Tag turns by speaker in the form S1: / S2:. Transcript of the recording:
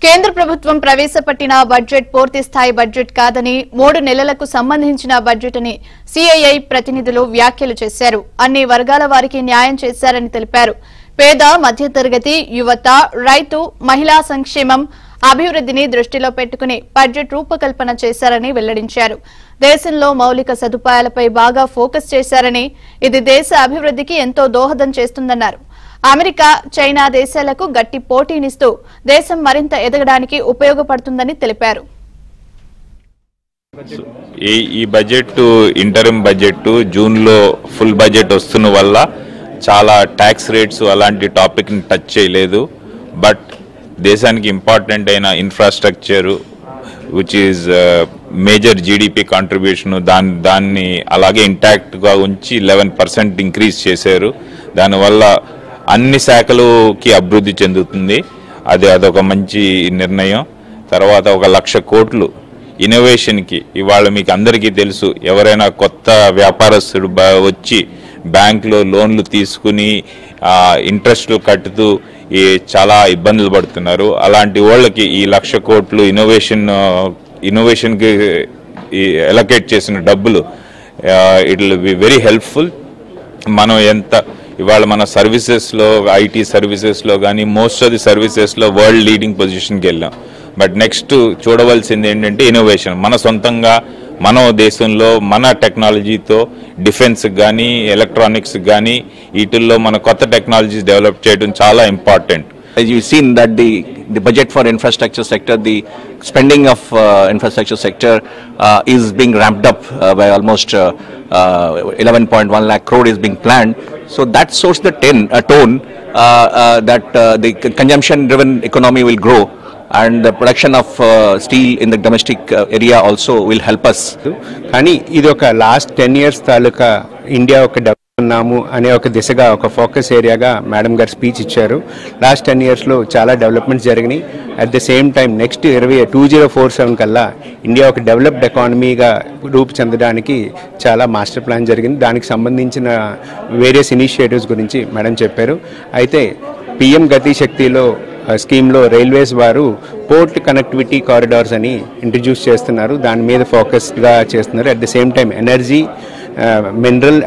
S1: కేంద్ర ప్రభుత్వం ప్రవేశపెట్టిన బడ్జెట్ పూర్తి స్థాయి బడ్జెట్ కాదని 3 నెలలకు సంబంధించిన బడ్జెట్ అని సిఐఐ ప్రతినిధులు వ్యాఖ్యలు చేశారు. అన్ని వర్గాల వారికి న్యాయం చేశారని తెలిపారు. పేద మధ్యతరగతి యువత రైతు మహిళా సంక్షేమం అభివృద్ధిని దృష్టిలో పెట్టుకుని బడ్జెట్ రూపకల్పన చేశారని వెల్లడించారు. దేశంలో మౌలిక సదుపాయాలపై బాగా ఫోకస్ చేశారని ఇది దేశ అభివృద్ధికి ఎంతో దోహదం చేస్తుందన్నారు. అమెరికా చైనా దేశాలకు గట్టి పోటీనిస్తూ దేశం మరింత ఎదగడానికి ఉపయోగపడుతుందని తెలిపారు.
S2: ఈ బడ్జెట్ ఇంటరిమ్ బడ్జెట్ జూన్ లో ఫుల్ బడ్జెట్ వస్తున్న వల్ల చాలా ట్యాక్స్ రేట్స్ అలాంటి టాపిక్ ని టచ్ చేయలేదు. బట్ దేశానికి ఇంపార్టెంట్ అయిన infrastructure which is major GDP contribution దాన్ని అలాగే ఇంటాక్ట్ గా ఉంచి 11% ఇంక్రీజ్ చేశారు. దానివల్ల అన్ని శాఖలకి అభివృద్ధి చెందుతుంది. అదొక మంచి నిర్ణయం. తర్వాత 1,00,000 కోట్లు ఇన్నోవేషన్కి ఇవాళ మీకు అందరికీ తెలుసు. ఎవరైనా కొత్త వ్యాపారస్తుడు వచ్చి బ్యాంకులో లోన్లు తీసుకుని ఇంట్రెస్ట్లు కట్టుతూ చాలా ఇబ్బందులు పడుతున్నారు. అలాంటి వాళ్ళకి ఈ 1,00,000 కోట్లు ఇన్నోవేషన్కి ఎలకేట్ చేసిన డబ్బులు it will be very helpful. మనం ఇవాళ మన సర్వీసెస్లో ఐటీ సర్వీసెస్లో కానీ మోస్ట్ ఆఫ్ ది సర్వీసెస్లో వరల్డ్ లీడింగ్ పొజిషన్కి వెళ్ళాం. బట్ నెక్స్ట్ చూడవలసింది ఏంటంటే ఇన్నోవేషన్. మన సొంతంగా మన దేశంలో మన టెక్నాలజీతో డిఫెన్స్ కానీ ఎలక్ట్రానిక్స్ కానీ వీటిల్లో మన కొత్త టెక్నాలజీస్ డెవలప్ చేయడం చాలా important.
S3: As you've seen that the budget for infrastructure sector, the spending of infrastructure sector is being ramped up by almost 11.1 lakh crore is being planned. So that shows the tone that the consumption-driven economy will grow, and the production of steel in the domestic area also will help us.
S4: కానీ ఇది ఒక last 10 years తాలూకా India ఒక ఉన్నాము అనే ఒక దిశగా ఒక focus ఏరియాగా madam గారు స్పీచ్ ఇచ్చారు. లాస్ట్ 10 yearsలో చాలా డెవలప్మెంట్స్ జరిగినాయి. At the same time next 2047 కల్లా ఇండియా ఒక డెవలప్డ్ ఎకానమీగా రూపు చెందడానికి చాలా మాస్టర్ ప్లాన్ జరిగింది. దానికి సంబంధించిన వేరియస్ ఇనిషియేటివ్స్ గురించి మేడం చెప్పారు. అయితే పిఎం గతి శక్తిలో స్కీమ్లో రైల్వేస్ వారు పోర్ట్ కనెక్టివిటీ కారిడార్స్ అని ఇంట్రడ్యూస్ చేస్తున్నారు. దాని మీద ఫోకస్గా చేస్తున్నారు. At the same time energy mineral